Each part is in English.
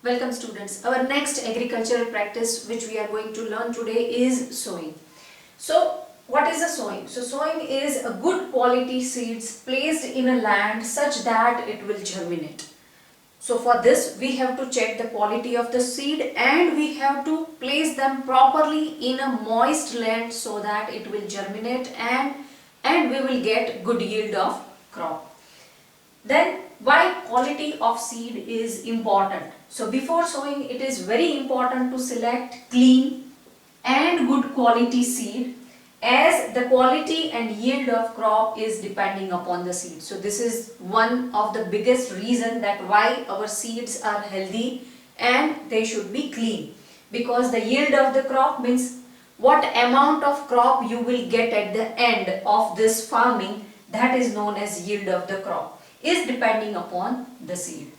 Welcome students. Our next agricultural practice which we are going to learn today is sowing. So what is a sowing? So sowing is a good quality seeds placed in a land such that it will germinate. So for this we have to check the quality of the seed and we have to place them properly in a moist land so that it will germinate and we will get good yield of crop. Then why quality of seed is important? So before sowing it is very important to select clean and good quality seed as the quality and yield of crop is depending upon the seed. So this is one of the biggest reason that why our seeds are healthy and they should be clean, because the yield of the crop means what amount of crop you will get at the end of this farming, that is known as yield of the crop, is depending upon the seed.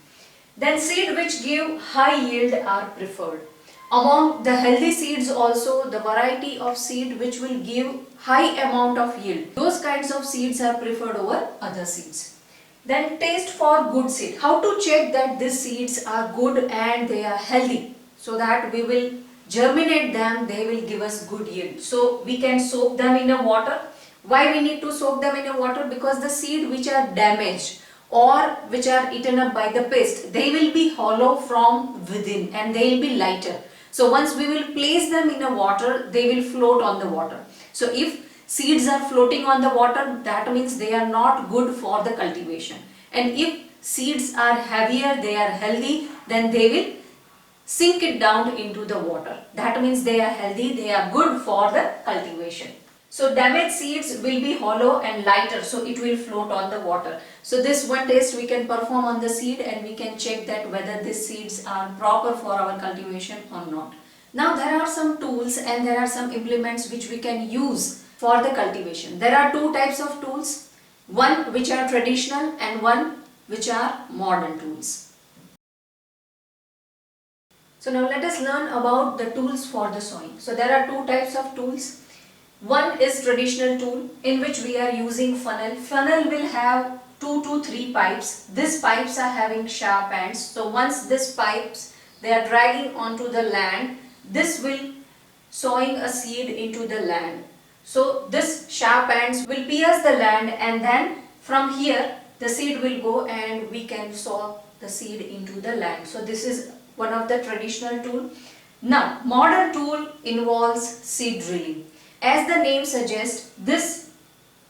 Then seed which give high yield are preferred. Among the healthy seeds also the variety of seed which will give high amount of yield, those kinds of seeds are preferred over other seeds. Then taste for good seed. How to check that these seeds are good and they are healthy, so that we will germinate them, they will give us good yield. So we can soak them in a water. Why we need to soak them in a water? Because the seed which are damaged or which are eaten up by the pest, they will be hollow from within and they will be lighter. So once we will place them in a water, they will float on the water. So if seeds are floating on the water, that means they are not good for the cultivation. And if seeds are heavier, they are healthy, then they will sink it down into the water. That means they are healthy, they are good for the cultivation. So damaged seeds will be hollow and lighter, so it will float on the water. So this one test we can perform on the seed and we can check that whether these seeds are proper for our cultivation or not. Now there are some tools and there are some implements which we can use for the cultivation. There are two types of tools, one which are traditional and one which are modern tools. So now let us learn about the tools for the sowing. So there are two types of tools. One is traditional tool in which we are using funnel. Funnel will have 2 to 3 pipes. These pipes are having sharp ends. So once these pipes they are dragging onto the land, this will sowing a seed into the land. So this sharp ends will pierce the land and then from here the seed will go and we can sow the seed into the land. So this is one of the traditional tool. Now modern tool involves seed drilling. As the name suggests, this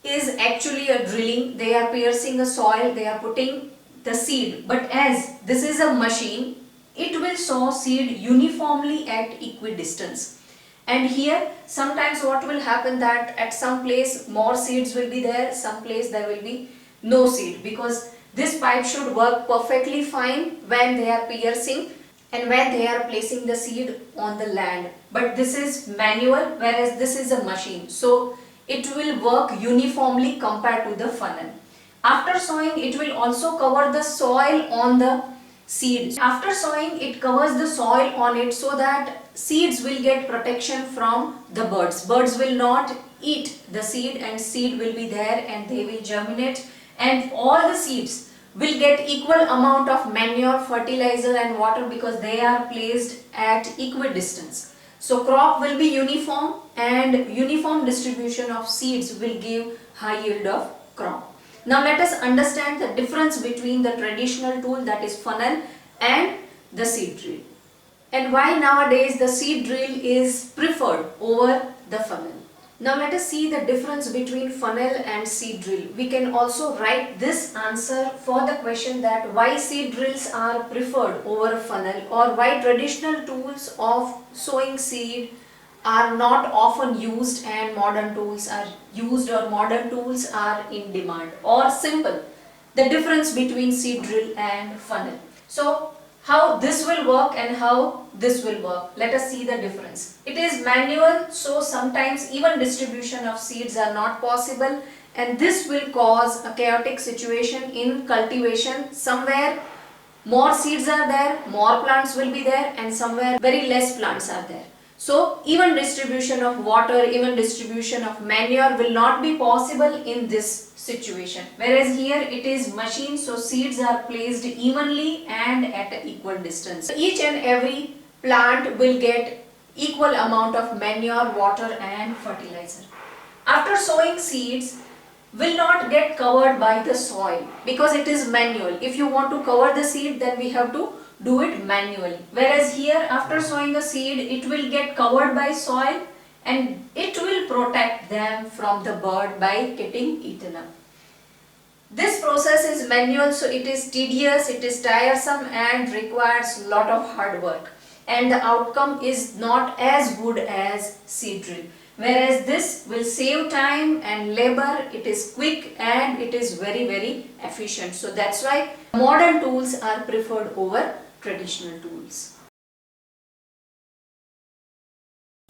is actually a drilling. They are piercing a soil, they are putting the seed. But as this is a machine, it will sow seed uniformly at equidistance. And here sometimes what will happen that at some place more seeds will be there, some place there will be no seed, because this pipe should work perfectly fine when they are piercing and when they are placing the seed on the land. But this is manual, whereas this is a machine. So it will work uniformly compared to the funnel. After sowing, it will also cover the soil on the seed. After sowing, it covers the soil on it so that seeds will get protection from the birds. Birds will not eat the seed and seed will be there and they will germinate, and all the seeds will get equal amount of manure, fertilizer and water because they are placed at equidistance. So crop will be uniform and uniform distribution of seeds will give high yield of crop. Now let us understand the difference between the traditional tool, that is funnel, and the seed drill, and why nowadays the seed drill is preferred over the funnel. Now let us see the difference between funnel and seed drill. We can also write this answer for the question that why seed drills are preferred over a funnel, or why traditional tools of sowing seed are not often used and modern tools are used, or modern tools are in demand. Or simple, the difference between seed drill and funnel. So how this will work and how this will work. Let us see the difference. It is manual, so sometimes even distribution of seeds are not possible, and this will cause a chaotic situation in cultivation. Somewhere more seeds are there, more plants will be there, and somewhere very less plants are there. So even distribution of water, even distribution of manure will not be possible in this situation. Whereas here it is machine, so seeds are placed evenly and at equal distance. Each and every plant will get equal amount of manure, water and fertilizer. After sowing, seeds will not get covered by the soil because it is manual. If you want to cover the seed, then we have to do it manually. Whereas here, after sowing a seed, it will get covered by soil and it will protect them from the bird by getting eaten up. This process is manual, so it is tedious, it is tiresome and requires lot of hard work, and the outcome is not as good as seed drill. Whereas this will save time and labor, it is quick and it is very efficient. So that's why modern tools are preferred over traditional tools.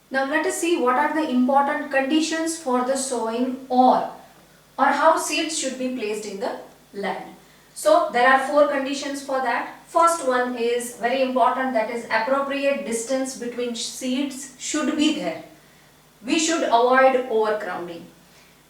Now let us see what are the important conditions for the sowing or how seeds should be placed in the land. So there are 4 conditions for that. First one is very important, that is appropriate distance between seeds should be there. We should avoid overcrowding.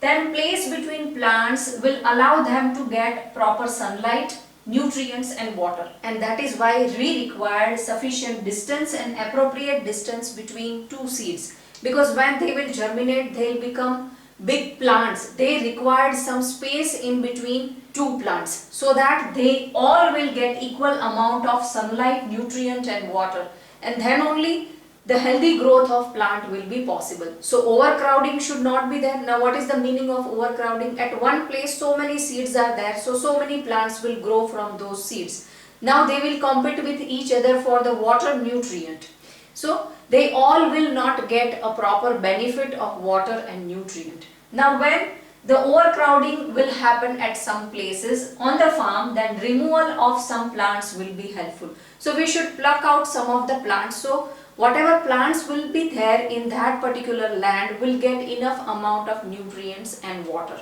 Then place between plants will allow them to get proper sunlight, nutrients and water, and that is why we require sufficient distance and appropriate distance between 2 seeds, because when they will germinate they will become big plants. They required some space in between 2 plants so that they all will get equal amount of sunlight, nutrient and water, and then only the healthy growth of plant will be possible. So overcrowding should not be there. Now what is the meaning of overcrowding? At one place so many seeds are there, so many plants will grow from those seeds. Now they will compete with each other for the water, nutrient. So they all will not get a proper benefit of water and nutrient. Now when the overcrowding will happen at some places on the farm, then removal of some plants will be helpful. So we should pluck out some of the plants, so whatever plants will be there in that particular land will get enough amount of nutrients and water.